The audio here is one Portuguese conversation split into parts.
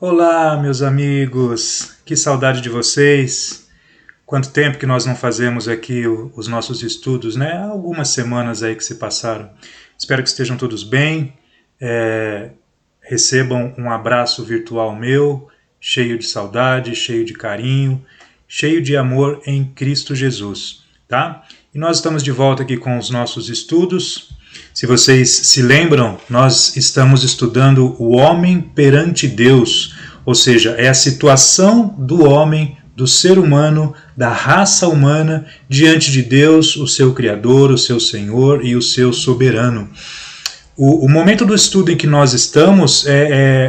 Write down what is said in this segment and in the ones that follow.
Olá, meus amigos, que saudade de vocês. Quanto tempo que nós não fazemos aqui os nossos estudos, né? Há algumas semanas aí que se passaram. Espero que estejam todos bem. Recebam um abraço virtual meu, cheio de saudade, cheio de carinho, cheio de amor em Cristo Jesus, tá? E nós estamos de volta aqui com os nossos estudos. Se vocês se lembram, nós estamos estudando o homem perante Deus, ou seja, é a situação do homem, do ser humano, da raça humana, diante de Deus, o seu Criador, o seu Senhor e o seu soberano. O momento do estudo em que nós estamos,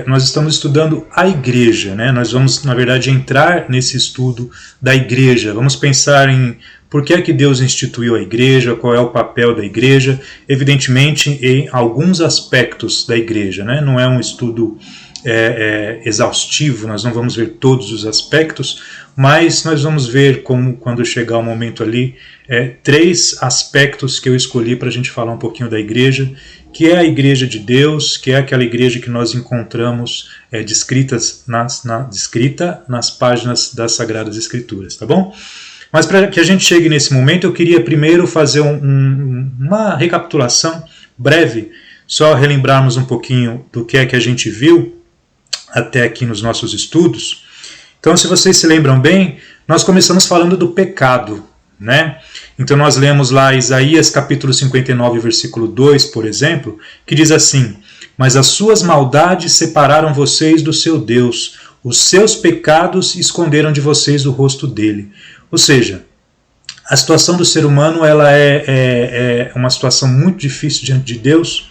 nós estamos estudando a igreja, né? Nós vamos, na verdade, entrar nesse estudo da igreja. Vamos pensar em por que é que Deus instituiu a igreja, qual é o papel da igreja, evidentemente em alguns aspectos da igreja, né? Não é um estudo exaustivo, nós não vamos ver todos os aspectos, mas nós vamos ver, como quando chegar o momento ali, 3 aspectos que eu escolhi para a gente falar um pouquinho da igreja, que é a igreja de Deus, que é aquela igreja que nós encontramos descrita nas páginas das Sagradas Escrituras, tá bom? Mas para que a gente chegue nesse momento, eu queria primeiro fazer uma recapitulação breve, só relembrarmos um pouquinho do que é que a gente viu até aqui nos nossos estudos. Então, se vocês se lembram bem, nós começamos falando do pecado, né? Então nós lemos lá Isaías capítulo 59, versículo 2, por exemplo, que diz assim: mas as suas maldades separaram vocês do seu Deus, os seus pecados esconderam de vocês o rosto dele. Ou seja, a situação do ser humano ela é uma situação muito difícil diante de Deus,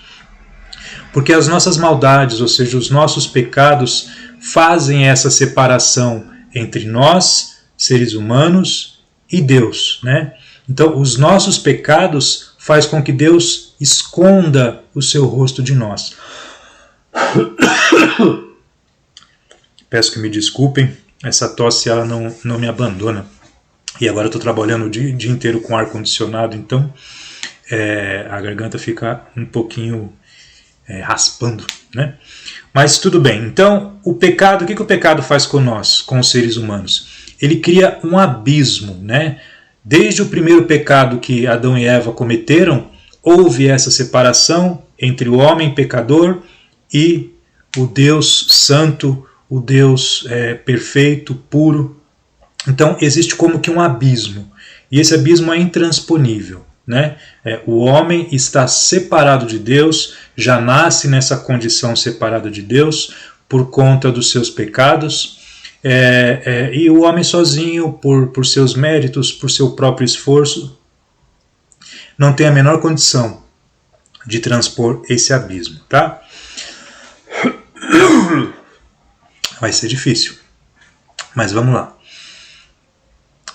porque as nossas maldades, ou seja, os nossos pecados, fazem essa separação entre nós, seres humanos, e Deus, né? Então, os nossos pecados faz com que Deus esconda o seu rosto de nós. Peço que me desculpem, essa tosse ela não me abandona. E agora eu estou trabalhando o dia inteiro com ar-condicionado, então a garganta fica um pouquinho raspando, né? Mas tudo bem. Então, o pecado, o que o pecado faz com nós, com os seres humanos? Ele cria um abismo, né? Desde o primeiro pecado que Adão e Eva cometeram, houve essa separação entre o homem pecador e o Deus santo, o Deus perfeito, puro. Então existe como que um abismo, e esse abismo é intransponível, né? O homem está separado de Deus, já nasce nessa condição separada de Deus por conta dos seus pecados, e o homem sozinho, por seus méritos, por seu próprio esforço, não tem a menor condição de transpor esse abismo, tá? Vai ser difícil, mas vamos lá.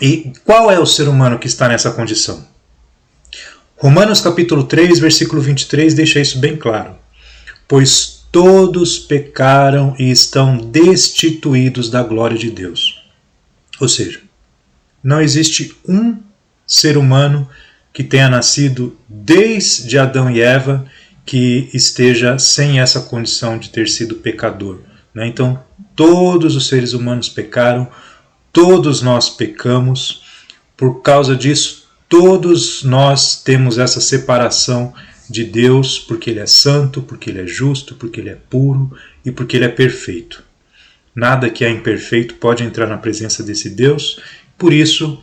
E qual é o ser humano que está nessa condição? Romanos capítulo 3, versículo 23 deixa isso bem claro. Pois todos pecaram e estão destituídos da glória de Deus. Ou seja, não existe um ser humano que tenha nascido desde Adão e Eva que esteja sem essa condição de ter sido pecador, né? Então, todos os seres humanos pecaram, todos nós pecamos, por causa disso, todos nós temos essa separação de Deus, porque Ele é santo, porque Ele é justo, porque Ele é puro e porque Ele é perfeito. Nada que é imperfeito pode entrar na presença desse Deus, por isso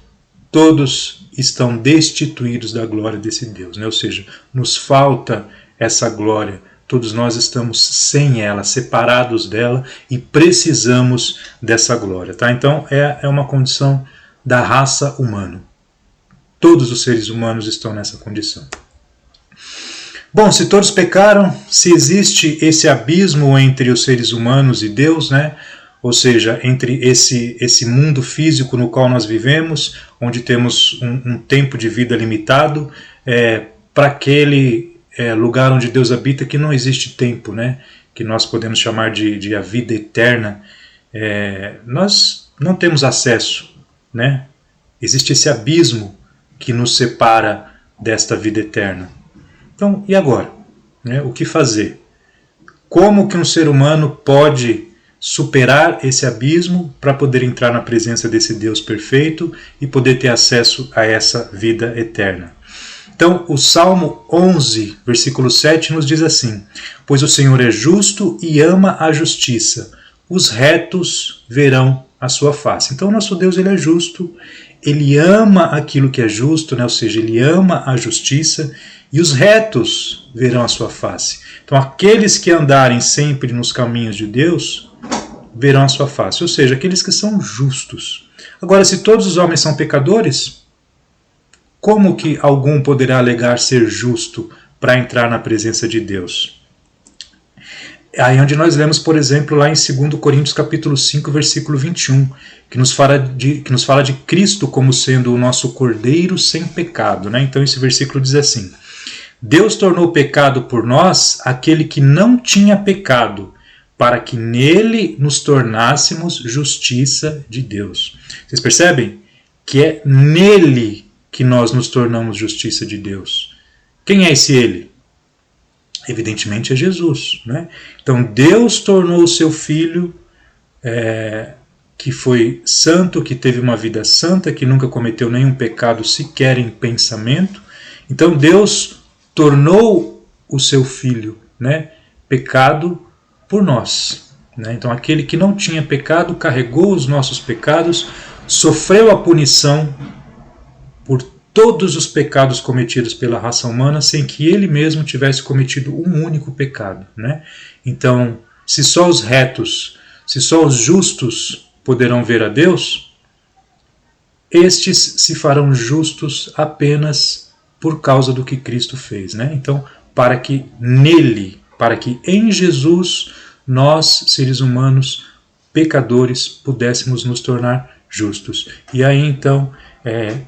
todos estão destituídos da glória desse Deus, né? Ou seja, nos falta essa glória, todos nós estamos sem ela, separados dela e precisamos dessa glória, tá? Então é uma condição da raça humana. Todos os seres humanos estão nessa condição. Bom, se todos pecaram, se existe esse abismo entre os seres humanos e Deus, né? Ou seja, entre esse mundo físico no qual nós vivemos, onde temos um tempo de vida limitado, para aquele lugar onde Deus habita, que não existe tempo, né? Que nós podemos chamar de a vida eterna, nós não temos acesso, né? Existe esse abismo que nos separa desta vida eterna. Então, e agora? O que fazer? Como que um ser humano pode superar esse abismo para poder entrar na presença desse Deus perfeito e poder ter acesso a essa vida eterna. Então, o Salmo 11, versículo 7 nos diz assim: pois o Senhor é justo e ama a justiça, os retos verão a sua face. Então, o nosso Deus, ele é justo, ele ama aquilo que é justo, né? Ou seja, ele ama a justiça, e os retos verão a sua face. Então, aqueles que andarem sempre nos caminhos de Deus verão a sua face, ou seja, aqueles que são justos. Agora, se todos os homens são pecadores, como que algum poderá alegar ser justo para entrar na presença de Deus? Aí onde nós lemos, por exemplo, lá em 2 Coríntios capítulo 5, versículo 21, que nos fala de Cristo como sendo o nosso Cordeiro sem pecado, né? Então esse versículo diz assim: Deus tornou pecado por nós aquele que não tinha pecado, para que nele nos tornássemos justiça de Deus. Vocês percebem que é nele que nós nos tornamos justiça de Deus. Quem é esse ele? Evidentemente é Jesus, né? Então Deus tornou o seu Filho, que foi santo, que teve uma vida santa, que nunca cometeu nenhum pecado sequer em pensamento. Então Deus tornou o seu Filho, né, pecado por nós, né? Então aquele que não tinha pecado carregou os nossos pecados, sofreu a punição por todos os pecados cometidos pela raça humana, sem que ele mesmo tivesse cometido um único pecado, né? Então, se só os retos, se só os justos poderão ver a Deus, estes se farão justos apenas por causa do que Cristo fez, né? Então, para que nele, para que em Jesus, nós, seres humanos, pecadores, pudéssemos nos tornar justos. E aí, então,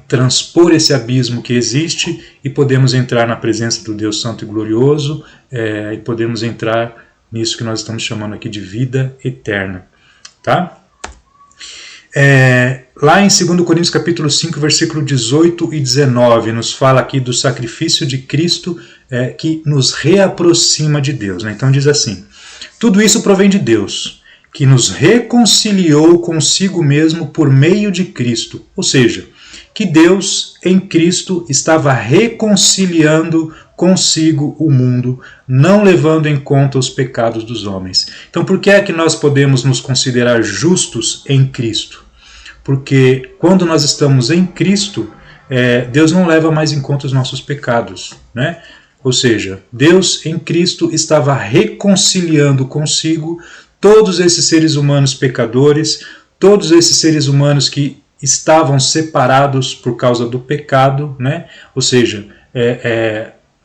transpor esse abismo que existe e podemos entrar na presença do Deus Santo e Glorioso, e podemos entrar nisso que nós estamos chamando aqui de vida eterna. Tá? Lá em 2 Coríntios capítulo 5, versículo 18 e 19, nos fala aqui do sacrifício de Cristo que nos reaproxima de Deus, né? Então diz assim: tudo isso provém de Deus, que nos reconciliou consigo mesmo por meio de Cristo, ou seja, que Deus em Cristo estava reconciliando consigo o mundo, não levando em conta os pecados dos homens. Então por que é que nós podemos nos considerar justos em Cristo? Porque quando nós estamos em Cristo, Deus não leva mais em conta os nossos pecados, né? Ou seja, Deus em Cristo estava reconciliando consigo todos esses seres humanos pecadores, todos esses seres humanos que estavam separados por causa do pecado, né? Ou seja,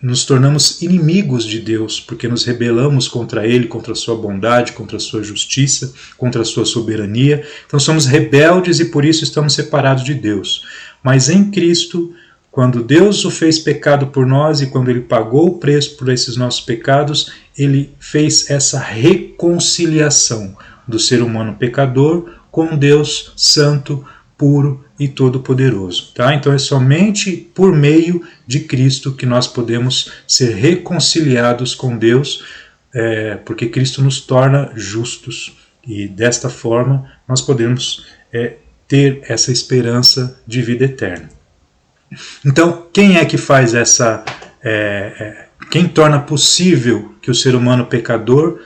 nos tornamos inimigos de Deus, porque nos rebelamos contra Ele, contra a sua bondade, contra a sua justiça, contra a sua soberania. Então somos rebeldes e por isso estamos separados de Deus. Mas em Cristo, quando Deus o fez pecado por nós e quando Ele pagou o preço por esses nossos pecados, Ele fez essa reconciliação do ser humano pecador com Deus santo, puro e todo-poderoso. Tá? Então é somente por meio de Cristo que nós podemos ser reconciliados com Deus, porque Cristo nos torna justos e desta forma nós podemos ter essa esperança de vida eterna. Então, quem é que faz essa... quem torna possível que o ser humano pecador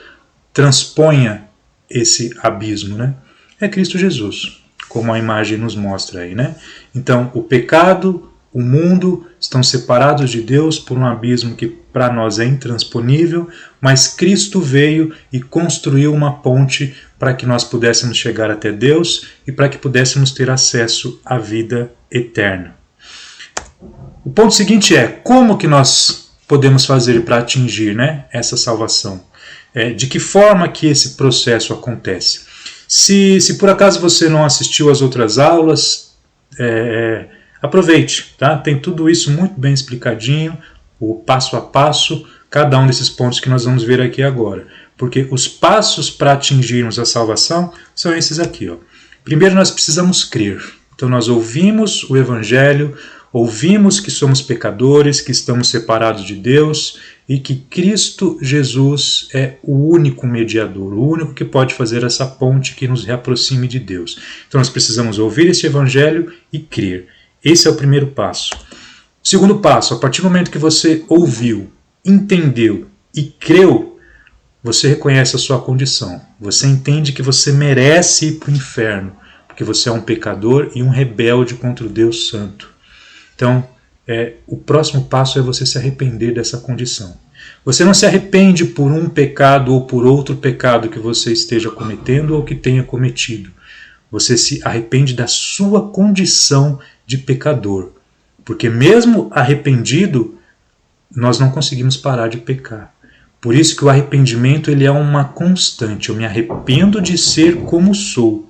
transponha esse abismo, né? É Cristo Jesus, como a imagem nos mostra aí, né? Então, o pecado, o mundo estão separados de Deus por um abismo que para nós é intransponível, mas Cristo veio e construiu uma ponte para que nós pudéssemos chegar até Deus e para que pudéssemos ter acesso à vida eterna. O ponto seguinte é, como que nós podemos fazer para atingir, né, essa salvação? De que forma que esse processo acontece? Se por acaso você não assistiu às outras aulas, aproveite, tá? Tem tudo isso muito bem explicadinho, o passo a passo, cada um desses pontos que nós vamos ver aqui agora. Porque os passos para atingirmos a salvação são esses aqui, ó. Primeiro nós precisamos crer. Então nós ouvimos o Evangelho, ouvimos que somos pecadores, que estamos separados de Deus e que Cristo Jesus é o único mediador, o único que pode fazer essa ponte que nos reaproxime de Deus. Então nós precisamos ouvir esse evangelho e crer. Esse é o primeiro passo. Segundo passo, a partir do momento que você ouviu, entendeu e creu, você reconhece a sua condição. Você entende que você merece ir para o inferno, porque você é um pecador e um rebelde contra o Deus Santo. Então, o próximo passo é você se arrepender dessa condição. Você não se arrepende por um pecado ou por outro pecado que você esteja cometendo ou que tenha cometido. Você se arrepende da sua condição de pecador. Porque mesmo arrependido, nós não conseguimos parar de pecar. Por isso que o arrependimento ele é uma constante. Eu me arrependo de ser como sou.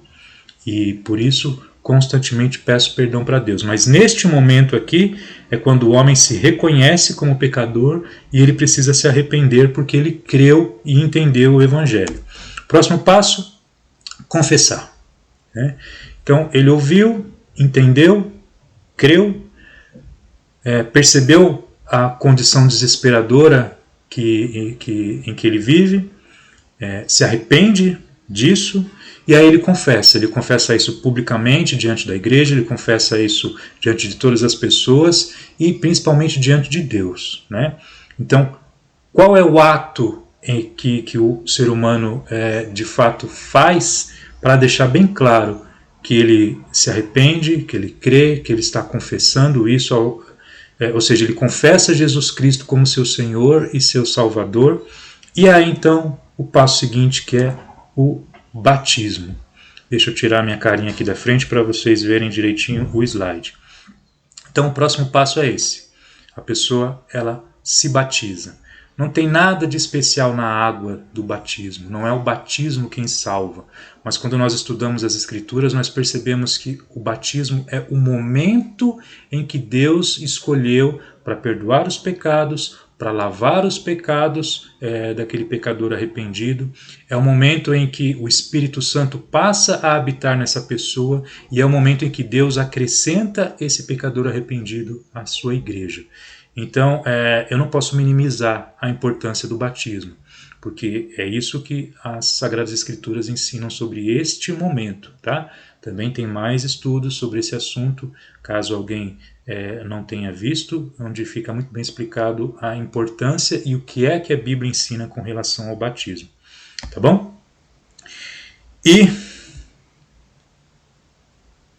E por isso constantemente peço perdão para Deus. Mas neste momento aqui é quando o homem se reconhece como pecador e ele precisa se arrepender porque ele creu e entendeu o Evangelho. Próximo passo, confessar. Então ele ouviu, entendeu, creu, percebeu a condição desesperadora em que ele vive, se arrepende disso, e aí ele confessa isso publicamente diante da igreja, ele confessa isso diante de todas as pessoas e principalmente diante de Deus. Então, qual é o ato que o ser humano de fato faz para deixar bem claro que ele se arrepende, que ele crê, que ele está confessando isso, ou seja, ele confessa Jesus Cristo como seu Senhor e seu Salvador. E aí então o passo seguinte, que é o batismo. Deixa eu tirar minha carinha aqui da frente para vocês verem direitinho o slide. Então o próximo passo é esse. A pessoa ela se batiza. Não tem nada de especial na água do batismo. Não é o batismo quem salva. Mas quando nós estudamos as Escrituras, nós percebemos que o batismo é o momento em que Deus escolheu para perdoar os pecados, para lavar os pecados daquele pecador arrependido. É o momento em que o Espírito Santo passa a habitar nessa pessoa e é o momento em que Deus acrescenta esse pecador arrependido à sua igreja. Então, eu não posso minimizar a importância do batismo, porque é isso que as Sagradas Escrituras ensinam sobre este momento, tá? Também tem mais estudos sobre esse assunto, caso alguém não tenha visto, onde fica muito bem explicado a importância e o que a Bíblia ensina com relação ao batismo. Tá bom? E,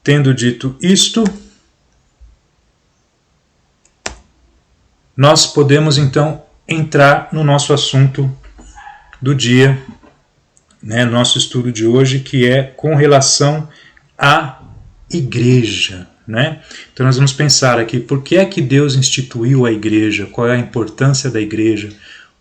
tendo dito isto, nós podemos então entrar no nosso assunto do dia, nosso estudo de hoje, que é com relação à igreja. Então nós vamos pensar aqui, por que é que Deus instituiu a igreja, qual é a importância da igreja,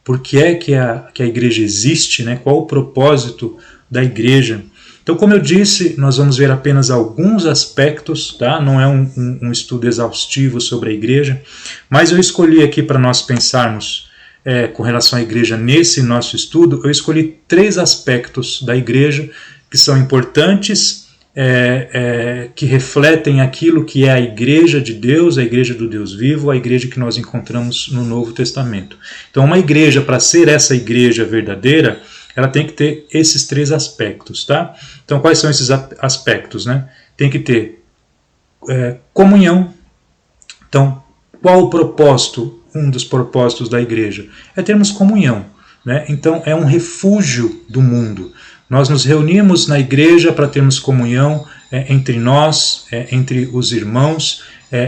por que é que a igreja existe, qual o propósito da igreja. Então, como eu disse, nós vamos ver apenas alguns aspectos, tá? Não é um estudo exaustivo sobre a igreja, mas eu escolhi aqui para nós pensarmos com relação à igreja nesse nosso estudo, eu escolhi 3 aspectos da igreja que são importantes, que refletem aquilo que é a igreja de Deus, a igreja do Deus vivo, a igreja que nós encontramos no Novo Testamento. Então, uma igreja, para ser essa igreja verdadeira, ela tem que ter esses 3 aspectos, tá? Então, quais são esses aspectos, Tem que ter comunhão. Então, qual o propósito? Um dos propósitos da igreja é termos comunhão, Então, é um refúgio do mundo. Nós nos reunimos na igreja para termos comunhão entre nós, entre os irmãos,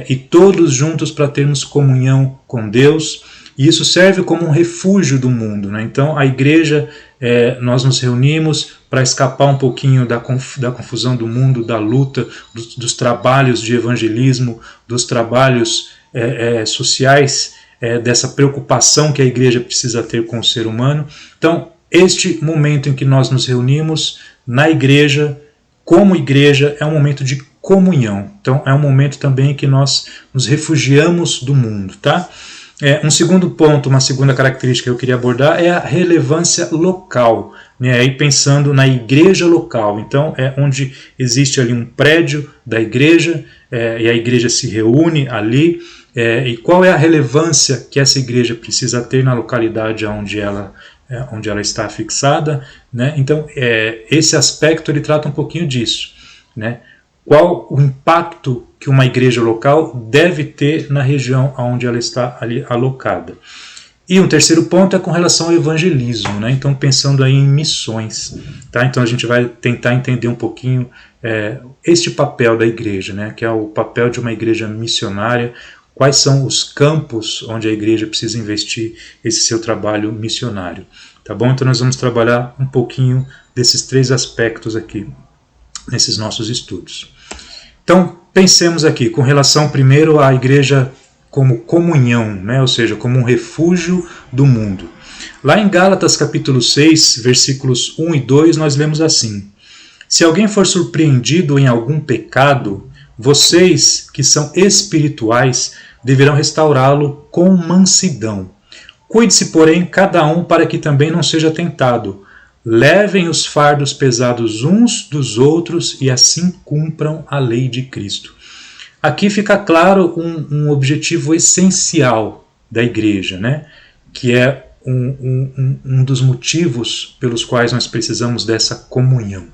e todos juntos para termos comunhão com Deus. E isso serve como um refúgio do mundo. Então, a igreja, nós nos reunimos para escapar um pouquinho da confusão do mundo, da luta, dos trabalhos de evangelismo, dos trabalhos sociais, dessa preocupação que a igreja precisa ter com o ser humano. Então, este momento em que nós nos reunimos na igreja, como igreja, é um momento de comunhão. Então, é um momento também em que nós nos refugiamos do mundo, tá? Um segundo ponto, uma segunda característica que eu queria abordar é a relevância local, né? Aí pensando na igreja local. Então, é onde existe ali um prédio da igreja, e a igreja se reúne ali, e qual é a relevância que essa igreja precisa ter na localidade onde ela está fixada, né? Então, esse aspecto ele trata um pouquinho disso, né? Qual o impacto que uma igreja local deve ter na região onde ela está ali alocada. E um terceiro ponto é com relação ao evangelismo, né? Então pensando aí em missões, tá? Então a gente vai tentar entender um pouquinho este papel da igreja, né? Que é o papel de uma igreja missionária, quais são os campos onde a igreja precisa investir esse seu trabalho missionário, tá bom? Então nós vamos trabalhar um pouquinho desses três aspectos aqui, nesses nossos estudos. Então, pensemos aqui, com relação primeiro à igreja como comunhão, né? Ou seja, como um refúgio do mundo. Lá em Gálatas capítulo 6, versículos 1 e 2, nós lemos assim: Se alguém for surpreendido em algum pecado, vocês, que são espirituais, deverão restaurá-lo com mansidão. Cuide-se, porém, cada um para que também não seja tentado. Levem os fardos pesados uns dos outros e assim cumpram a lei de Cristo. Aqui fica claro um objetivo essencial da igreja, né? Que é um dos motivos pelos quais nós precisamos dessa comunhão.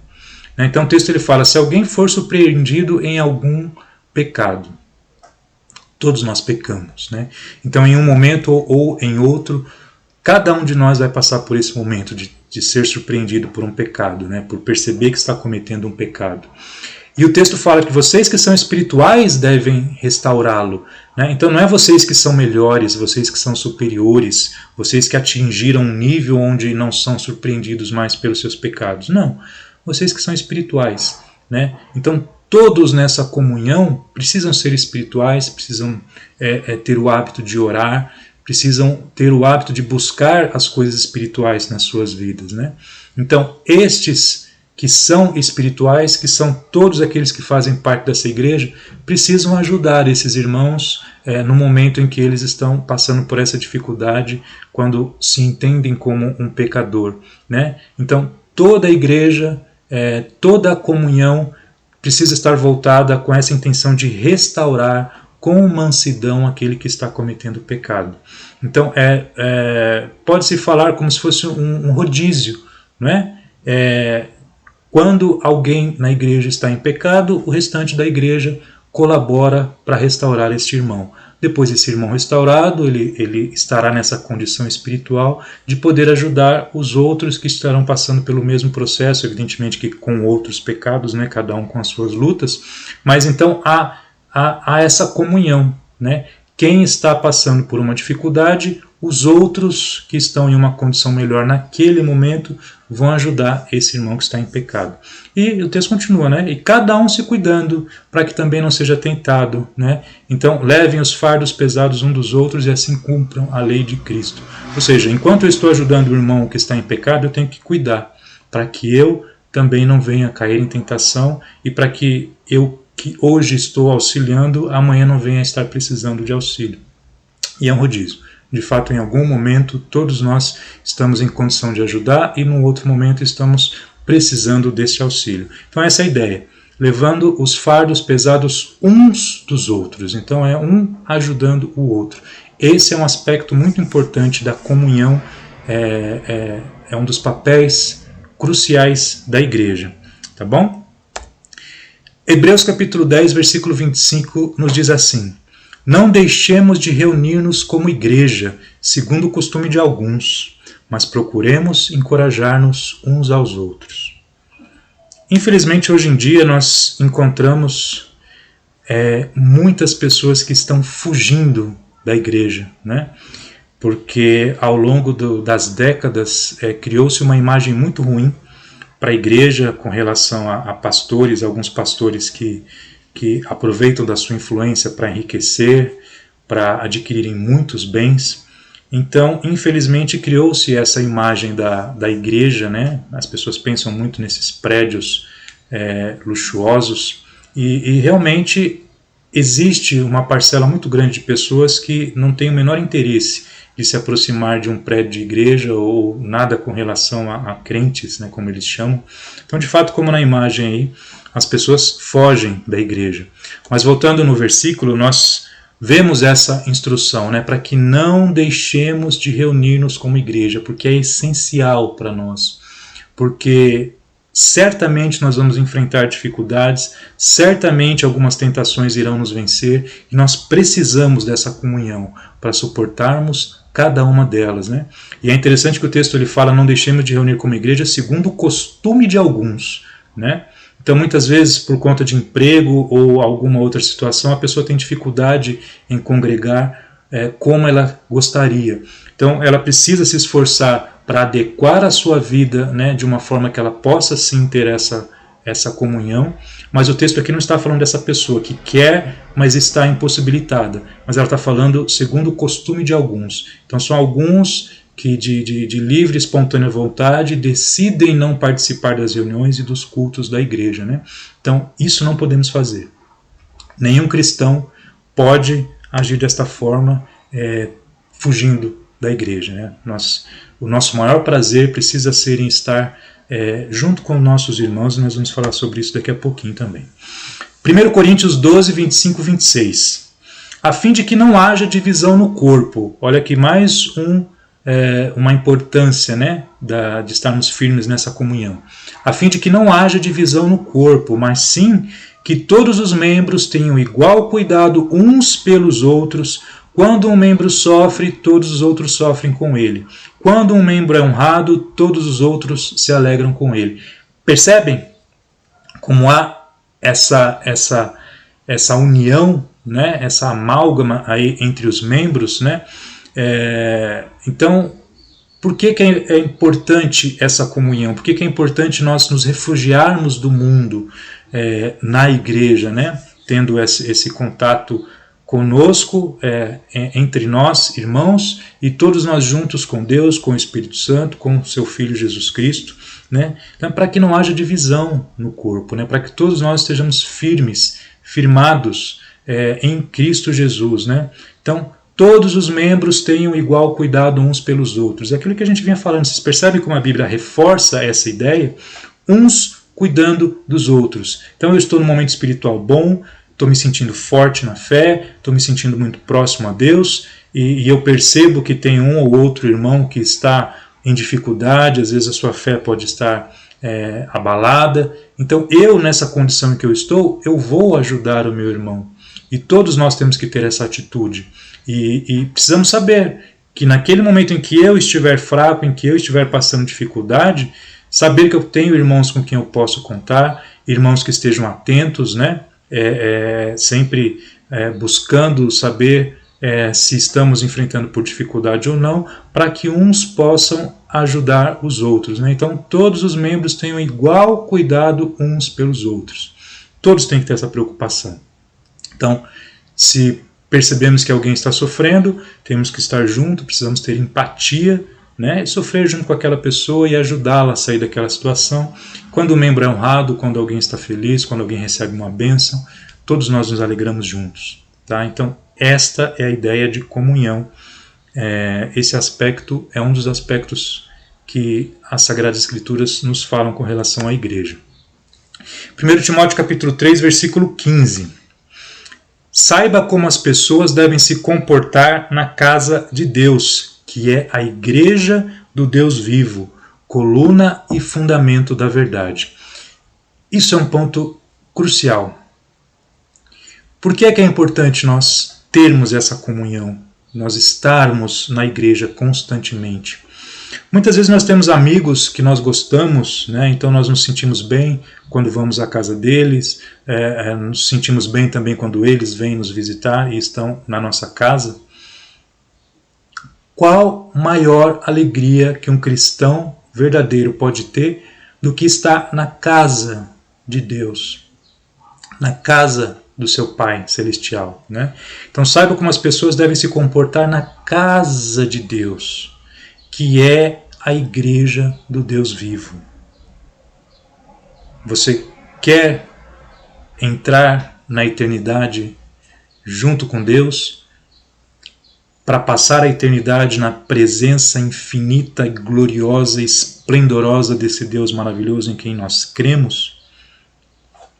Então o texto ele fala, se alguém for surpreendido em algum pecado, todos nós pecamos, né? Então em um momento ou em outro, cada um de nós vai passar por esse momento de ser surpreendido por um pecado, né? Por perceber que está cometendo um pecado. E o texto fala que vocês que são espirituais devem restaurá-lo, né? Então não é vocês que são melhores, vocês que são superiores, vocês que atingiram um nível onde não são surpreendidos mais pelos seus pecados. Não, vocês que são espirituais, né? Então todos nessa comunhão precisam ser espirituais, precisam ter o hábito de orar, precisam ter o hábito de buscar as coisas espirituais nas suas vidas, né? Então, estes que são espirituais, que são todos aqueles que fazem parte dessa igreja, precisam ajudar esses irmãos no momento em que eles estão passando por essa dificuldade, quando se entendem como um pecador, né? Então, toda a igreja, toda a comunhão precisa estar voltada com essa intenção de restaurar com mansidão aquele que está cometendo pecado. Então, pode-se falar como se fosse um rodízio, não é? Quando alguém na igreja está em pecado, o restante da igreja colabora para restaurar este irmão. Depois esse irmão restaurado, ele estará nessa condição espiritual de poder ajudar os outros que estarão passando pelo mesmo processo, evidentemente que com outros pecados, né? Cada um com as suas lutas, mas então há essa comunhão, né? Quem está passando por uma dificuldade, os outros que estão em uma condição melhor naquele momento vão ajudar esse irmão que está em pecado. E o texto continua, né? E cada um se cuidando para que também não seja tentado, né? Então levem os fardos pesados um dos outros e assim cumpram a lei de Cristo. Ou seja, enquanto eu estou ajudando o irmão que está em pecado, eu tenho que cuidar para que eu também não venha cair em tentação e para que eu que hoje estou auxiliando, amanhã não venha a estar precisando de auxílio. E é um rodízio. De fato, em algum momento, todos nós estamos em condição de ajudar e, no outro momento, estamos precisando desse auxílio. Então, essa é a ideia. Levando os fardos pesados uns dos outros. Então, é um ajudando o outro. Esse é um aspecto muito importante da comunhão. É um dos papéis cruciais da igreja. Tá bom? Hebreus capítulo 10, versículo 25 nos diz assim: Não deixemos de reunir-nos como igreja, segundo o costume de alguns, mas procuremos encorajar-nos uns aos outros. Infelizmente, hoje em dia, nós encontramos muitas pessoas que estão fugindo da igreja, né? Porque ao longo das décadas criou-se uma imagem muito ruim para a igreja com relação a pastores, alguns pastores que aproveitam da sua influência para enriquecer, para adquirirem muitos bens. Então, infelizmente, criou-se essa imagem da igreja, né? As pessoas pensam muito nesses prédios luxuosos e realmente existe uma parcela muito grande de pessoas que não tem o menor interesse de se aproximar de um prédio de igreja ou nada com relação a crentes, né, como eles chamam. Então, de fato, como na imagem aí, as pessoas fogem da igreja. Mas voltando no versículo, nós vemos essa instrução, né, para que não deixemos de reunir-nos como igreja, porque é essencial para nós. Porque certamente nós vamos enfrentar dificuldades, certamente algumas tentações irão nos vencer, e nós precisamos dessa comunhão para suportarmos cada uma delas, né? E é interessante que o texto ele fala: não deixemos de reunir como igreja segundo o costume de alguns, né? Então, muitas vezes, por conta de emprego ou alguma outra situação, a pessoa tem dificuldade em congregar como ela gostaria. Então, ela precisa se esforçar para adequar a sua vida, né, de uma forma que ela possa sim ter essa comunhão. Mas o texto aqui não está falando dessa pessoa que quer, mas está impossibilitada. Mas ela está falando segundo o costume de alguns. Então, são alguns que de livre e espontânea vontade decidem não participar das reuniões e dos cultos da igreja, né? Então, isso não podemos fazer. Nenhum cristão pode agir desta forma, fugindo da igreja, né? O nosso maior prazer precisa ser em estar junto com nossos irmãos, e nós vamos falar sobre isso daqui a pouquinho também. 1 Coríntios 12, 25 e 26. A fim de que não haja divisão no corpo. Olha aqui mais uma importância, né, de estarmos firmes nessa comunhão. A fim de que não haja divisão no corpo, mas sim que todos os membros tenham igual cuidado uns pelos outros. Quando um membro sofre, todos os outros sofrem com ele. Quando um membro é honrado, todos os outros se alegram com ele. Percebem como há essa união, né, essa amálgama aí entre os membros, né? Então, por que é importante essa comunhão? Por que é importante nós nos refugiarmos do mundo na igreja, né? Tendo esse contato conosco, entre nós, irmãos, e todos nós juntos com Deus, com o Espírito Santo, com o seu Filho Jesus Cristo, né? Então, para que não haja divisão no corpo, né? Para que todos nós estejamos firmados em Cristo Jesus, né? Então, todos os membros tenham igual cuidado uns pelos outros. É aquilo que a gente vinha falando. Vocês percebem como a Bíblia reforça essa ideia? Uns cuidando dos outros. Então eu estou num momento espiritual bom, estou me sentindo forte na fé, estou me sentindo muito próximo a Deus, e eu percebo que tem um ou outro irmão que está em dificuldade, às vezes a sua fé pode estar abalada. Então eu, nessa condição em que eu estou, eu vou ajudar o meu irmão. E todos nós temos que ter essa atitude. E precisamos saber que naquele momento em que eu estiver fraco, em que eu estiver passando dificuldade, saber que eu tenho irmãos com quem eu posso contar, irmãos que estejam atentos, né? Sempre buscando saber se estamos enfrentando por dificuldade ou não, para que uns possam ajudar os outros, né? Então todos os membros tenham igual cuidado uns pelos outros. Todos têm que ter essa preocupação. Então, se percebemos que alguém está sofrendo, temos que estar junto, precisamos ter empatia, né? E sofrer junto com aquela pessoa e ajudá-la a sair daquela situação. Quando o membro é honrado, quando alguém está feliz, quando alguém recebe uma bênção, todos nós nos alegramos juntos. Tá? Então, esta é a ideia de comunhão. Esse aspecto é um dos aspectos que as Sagradas Escrituras nos falam com relação à igreja. 1 Timóteo capítulo 3, versículo 15. Saiba como as pessoas devem se comportar na casa de Deus, que é a igreja do Deus vivo, coluna e fundamento da verdade. Isso é um ponto crucial. Por que é importante nós termos essa comunhão, nós estarmos na igreja constantemente? Muitas vezes nós temos amigos que nós gostamos, né? Então nós nos sentimos bem quando vamos à casa deles, nos sentimos bem também quando eles vêm nos visitar e estão na nossa casa. Qual maior alegria que um cristão verdadeiro pode ter do que estar na casa de Deus, na casa do seu Pai Celestial, né? Então saiba como as pessoas devem se comportar na casa de Deus, que é a igreja do Deus vivo. Você quer entrar na eternidade junto com Deus, para passar a eternidade na presença infinita, gloriosa e esplendorosa desse Deus maravilhoso em quem nós cremos,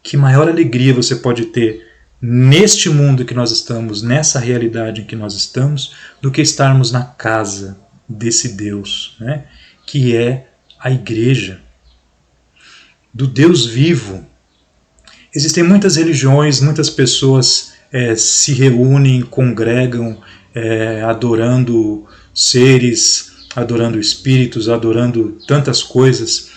que maior alegria você pode ter neste mundo que nós estamos, nessa realidade em que nós estamos, do que estarmos na casa desse Deus, né? Que é a igreja, do Deus vivo. Existem muitas religiões, muitas pessoas se reúnem, congregam, adorando seres, adorando espíritos, adorando tantas coisas,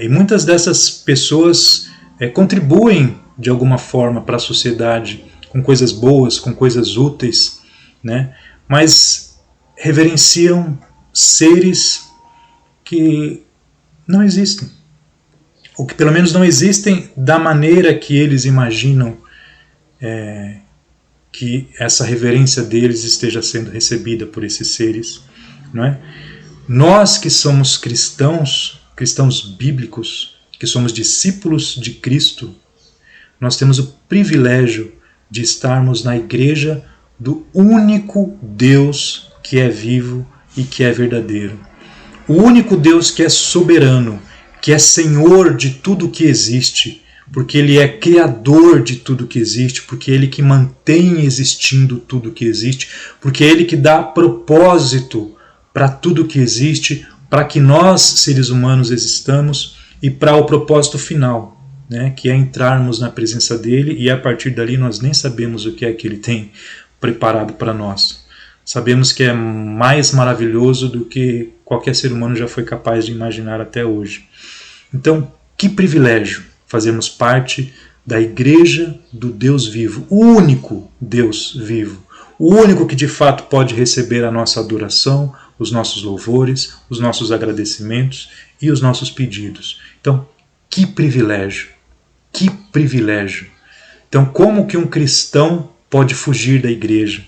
e muitas dessas pessoas contribuem de alguma forma para a sociedade, com coisas boas, com coisas úteis, né? Mas reverenciam seres que não existem, ou que pelo menos não existem da maneira que eles imaginam que essa reverência deles esteja sendo recebida por esses seres, não é? Nós que somos cristãos, cristãos bíblicos, que somos discípulos de Cristo, nós temos o privilégio de estarmos na igreja do único Deus que é vivo e que é verdadeiro. O único Deus que é soberano, que é Senhor de tudo que existe, porque Ele é Criador de tudo que existe, porque é Ele que mantém existindo tudo que existe, porque é Ele que dá propósito para tudo que existe, para que nós, seres humanos, existamos e para o propósito final, né, que é entrarmos na presença dEle e a partir dali nós nem sabemos o que é que Ele tem preparado para nós. Sabemos que é mais maravilhoso do que qualquer ser humano já foi capaz de imaginar até hoje. Então, que privilégio fazermos parte da igreja do Deus vivo, o único Deus vivo, o único que de fato pode receber a nossa adoração, os nossos louvores, os nossos agradecimentos e os nossos pedidos. Então, que privilégio, que privilégio. Então, como que um cristão pode fugir da igreja?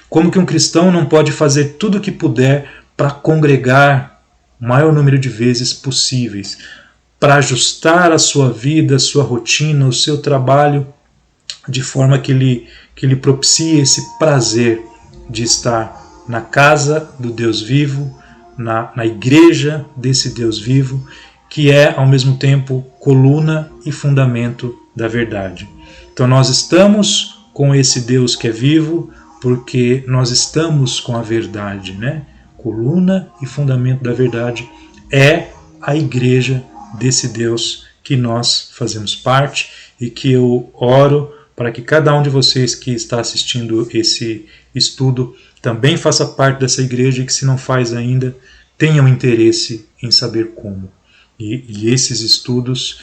Como que um cristão não pode fazer tudo o que puder para congregar o maior número de vezes possíveis, para ajustar a sua vida, a sua rotina, o seu trabalho, de forma que ele propicie esse prazer de estar na casa do Deus vivo, na igreja desse Deus vivo, que é ao mesmo tempo coluna e fundamento da verdade. Então nós estamos com esse Deus que é vivo, porque nós estamos com a verdade, né? Coluna e fundamento da verdade é a igreja desse Deus que nós fazemos parte e que eu oro para que cada um de vocês que está assistindo esse estudo também faça parte dessa igreja e que, se não faz ainda, tenha um interesse em saber como. E esses estudos,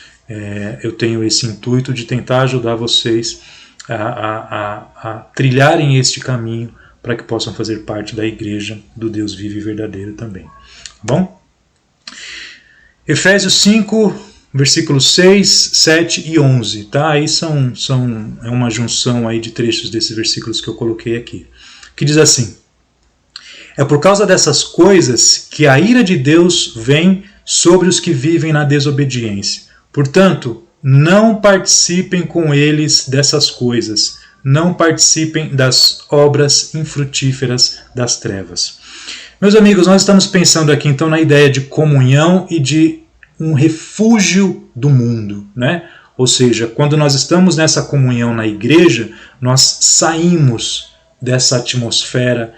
eu tenho esse intuito de tentar ajudar vocês a trilharem este caminho para que possam fazer parte da igreja do Deus vivo e verdadeiro também. Tá bom? Efésios 5, versículos 6, 7 e 11. Tá? Aí é uma junção aí de trechos desses versículos que eu coloquei aqui. Que diz assim: é por causa dessas coisas que a ira de Deus vem sobre os que vivem na desobediência. Portanto, não participem com eles dessas coisas. Não participem das obras infrutíferas das trevas. Meus amigos, nós estamos pensando aqui então na ideia de comunhão e de um refúgio do mundo, né? Ou seja, quando nós estamos nessa comunhão na igreja, nós saímos dessa atmosfera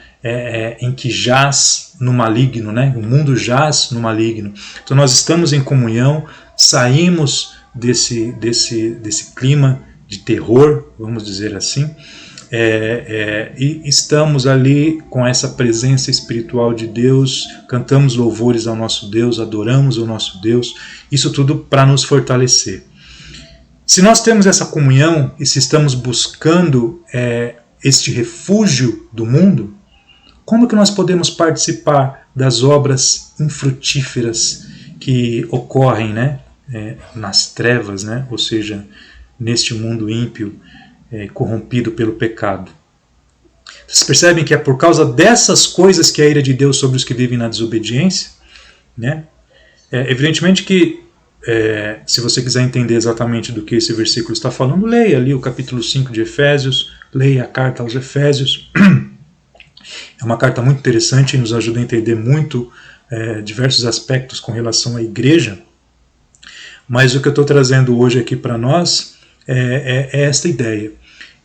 em que jaz no maligno, né? O mundo jaz no maligno. Então nós estamos em comunhão, saímos desse clima de terror, vamos dizer assim, e estamos ali com essa presença espiritual de Deus, cantamos louvores ao nosso Deus, adoramos o nosso Deus, isso tudo para nos fortalecer. Se nós temos essa comunhão e se estamos buscando este refúgio do mundo, como que nós podemos participar das obras infrutíferas que ocorrem, né, nas trevas, né, ou seja, neste mundo ímpio, corrompido pelo pecado? Vocês percebem que é por causa dessas coisas que a ira de Deus sobre os que vivem na desobediência, né? Evidentemente que se você quiser entender exatamente do que esse versículo está falando, leia ali o capítulo 5 de Efésios, leia a carta aos Efésios. É uma carta muito interessante e nos ajuda a entender muito diversos aspectos com relação à igreja. Mas o que eu estou trazendo hoje aqui para nós é esta ideia.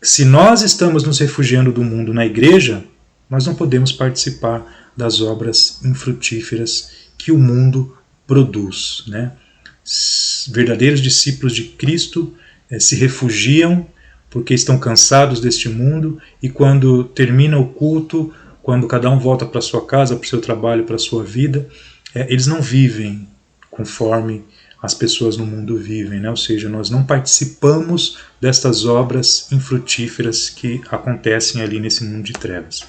Se nós estamos nos refugiando do mundo na igreja, nós não podemos participar das obras infrutíferas que o mundo produz, né? Verdadeiros discípulos de Cristo se refugiam porque estão cansados deste mundo, e quando termina o culto, quando cada um volta para sua casa, para o seu trabalho, para a sua vida, eles não vivem conforme as pessoas no mundo vivem, né? Ou seja, nós não participamos destas obras infrutíferas que acontecem ali nesse mundo de trevas.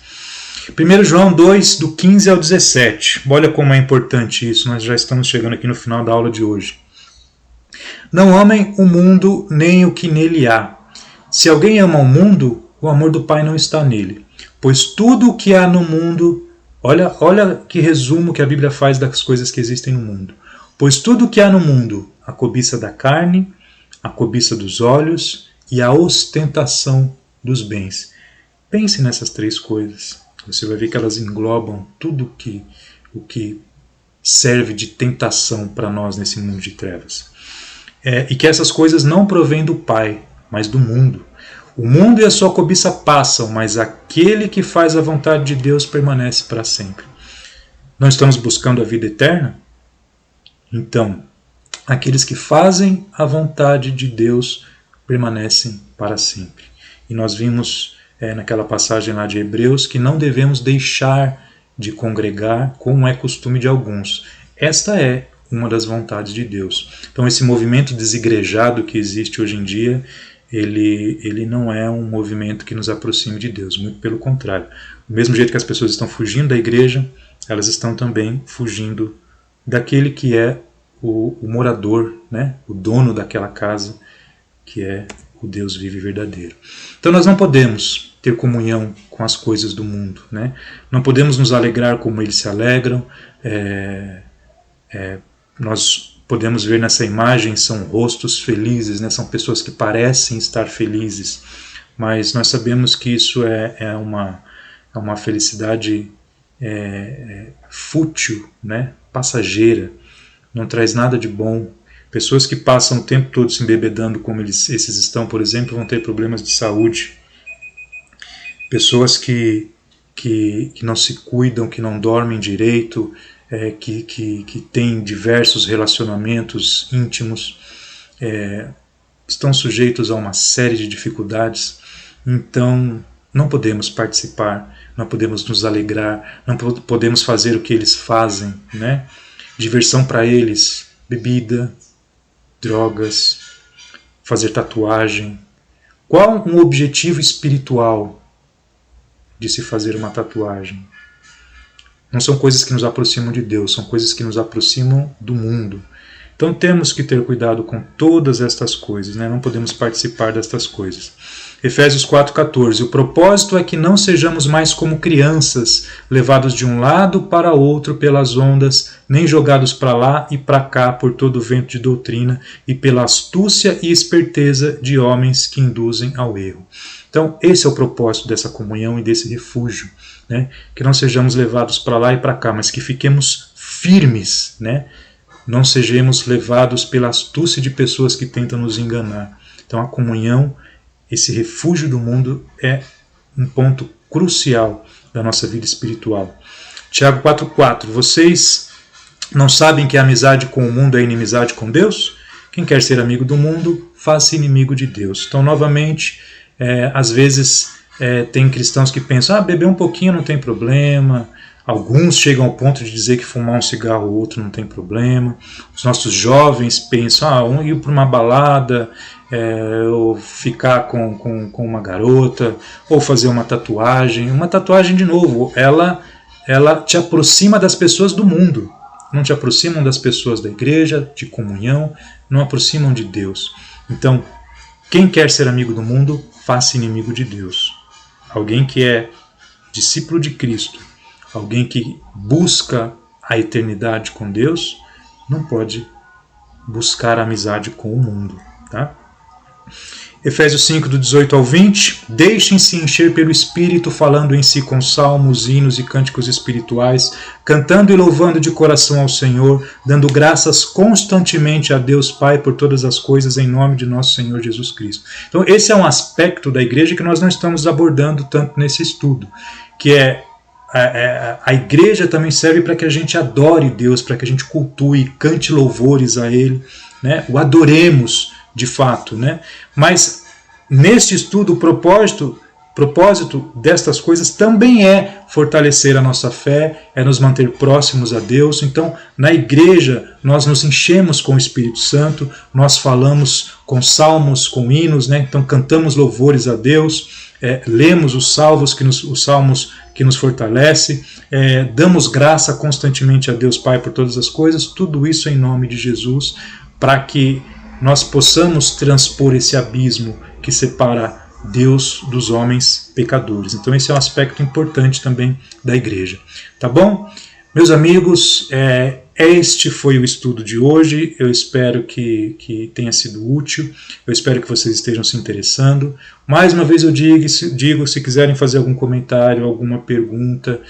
1 João 2, do 15 ao 17. Olha como é importante isso, nós já estamos chegando aqui no final da aula de hoje. Não amem o mundo nem o que nele há. Se alguém ama o mundo, o amor do Pai não está nele. Pois tudo o que há no mundo, olha que resumo que a Bíblia faz das coisas que existem no mundo. Pois tudo o que há no mundo, a cobiça da carne, a cobiça dos olhos e a ostentação dos bens. Pense nessas três coisas. Você vai ver que elas englobam tudo o que serve de tentação para nós nesse mundo de trevas. E que essas coisas não provêm do Pai, mas do mundo. O mundo e a sua cobiça passam, mas aquele que faz a vontade de Deus permanece para sempre. Não estamos buscando a vida eterna? Então, aqueles que fazem a vontade de Deus permanecem para sempre. E nós vimos naquela passagem lá de Hebreus que não devemos deixar de congregar, como é costume de alguns. Esta é uma das vontades de Deus. Então esse movimento desigrejado que existe hoje em dia, ele não é um movimento que nos aproxime de Deus, muito pelo contrário. Do mesmo jeito que as pessoas estão fugindo da igreja, elas estão também fugindo daquele que é o morador, né? O dono daquela casa, que é o Deus vivo e verdadeiro. Então nós não podemos ter comunhão com as coisas do mundo, né? Não podemos nos alegrar como eles se alegram. Nós podemos ver nessa imagem, são rostos felizes, né? São pessoas que parecem estar felizes, mas nós sabemos que isso é uma felicidade fútil, né? Passageira, não traz nada de bom. Pessoas que passam o tempo todo se embebedando como esses estão, por exemplo, vão ter problemas de saúde. Pessoas que não se cuidam, que não dormem direito, que têm diversos relacionamentos íntimos, estão sujeitos a uma série de dificuldades. Então, não podemos participar, não podemos nos alegrar, não podemos fazer o que eles fazem, né? Diversão para eles, bebida, drogas, fazer tatuagem. Qual um objetivo espiritual de se fazer uma tatuagem? Não são coisas que nos aproximam de Deus, são coisas que nos aproximam do mundo. Então temos que ter cuidado com todas estas coisas, né? Não podemos participar destas coisas. Efésios 4,14. O propósito é que não sejamos mais como crianças, levados de um lado para outro pelas ondas, nem jogados para lá e para cá por todo o vento de doutrina e pela astúcia e esperteza de homens que induzem ao erro. Então esse é o propósito dessa comunhão e desse refúgio, né? Que não sejamos levados para lá e para cá, mas que fiquemos firmes, né? Não sejamos levados pela astúcia de pessoas que tentam nos enganar. Então a comunhão, esse refúgio do mundo, é um ponto crucial da nossa vida espiritual. Tiago 4,4. Vocês não sabem que a amizade com o mundo é inimizade com Deus? Quem quer ser amigo do mundo, faça inimigo de Deus. Então, novamente, às vezes tem cristãos que pensam, beber um pouquinho não tem problema. Alguns chegam ao ponto de dizer que fumar um cigarro ou outro não tem problema. Os nossos jovens pensam, ir para uma balada, ou ficar com uma garota, ou fazer uma tatuagem. Uma tatuagem, de novo, ela te aproxima das pessoas do mundo. Não te aproximam das pessoas da igreja, de comunhão, não aproximam de Deus. Então, quem quer ser amigo do mundo, faça inimigo de Deus. Alguém que é discípulo de Cristo, alguém que busca a eternidade com Deus, não pode buscar amizade com o mundo, tá? Efésios 5, do 18 ao 20. Deixem-se encher pelo Espírito, falando em si com salmos, hinos e cânticos espirituais, cantando e louvando de coração ao Senhor, dando graças constantemente a Deus Pai por todas as coisas, em nome de nosso Senhor Jesus Cristo. Então esse é um aspecto da igreja que nós não estamos abordando tanto nesse estudo, que é a igreja também serve para que a gente adore Deus, para que a gente cultue, cante louvores a Ele, né? O adoremos de fato, né? Mas neste estudo o propósito destas coisas também é fortalecer a nossa fé, é nos manter próximos a Deus. Então, na igreja, nós nos enchemos com o Espírito Santo, nós falamos com salmos, com hinos, né? Então cantamos louvores a Deus, lemos os salmos que nos fortalece, damos graça constantemente a Deus Pai por todas as coisas, tudo isso em nome de Jesus, para que nós possamos transpor esse abismo que separa Deus dos homens pecadores. Então esse é um aspecto importante também da igreja. Tá bom? Meus amigos, este foi o estudo de hoje. Eu espero que tenha sido útil. Eu espero que vocês estejam se interessando. Mais uma vez eu digo, se quiserem fazer algum comentário, alguma pergunta,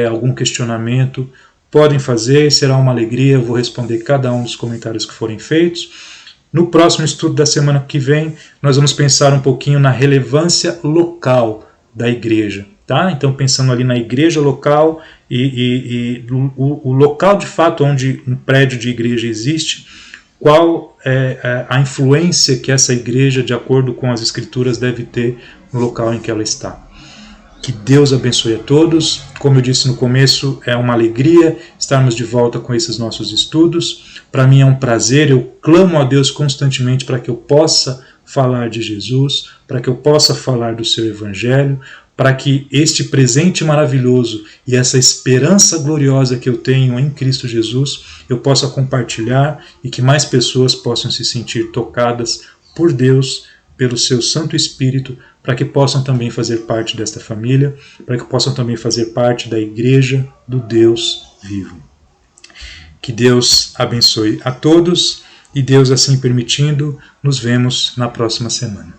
algum questionamento, podem fazer, será uma alegria. Eu vou responder cada um dos comentários que forem feitos. No próximo estudo da semana que vem, nós vamos pensar um pouquinho na relevância local da igreja. Tá? Então, pensando ali na igreja local e o local de fato onde um prédio de igreja existe, qual é a influência que essa igreja, de acordo com as Escrituras, deve ter no local em que ela está. Que Deus abençoe a todos. Como eu disse no começo, é uma alegria estarmos de volta com esses nossos estudos. Para mim é um prazer, eu clamo a Deus constantemente para que eu possa falar de Jesus, para que eu possa falar do seu Evangelho, para que este presente maravilhoso e essa esperança gloriosa que eu tenho em Cristo Jesus, eu possa compartilhar e que mais pessoas possam se sentir tocadas por Deus, pelo seu Santo Espírito, para que possam também fazer parte desta família, para que possam também fazer parte da igreja do Deus vivo. Que Deus abençoe a todos e Deus, assim permitindo, nos vemos na próxima semana.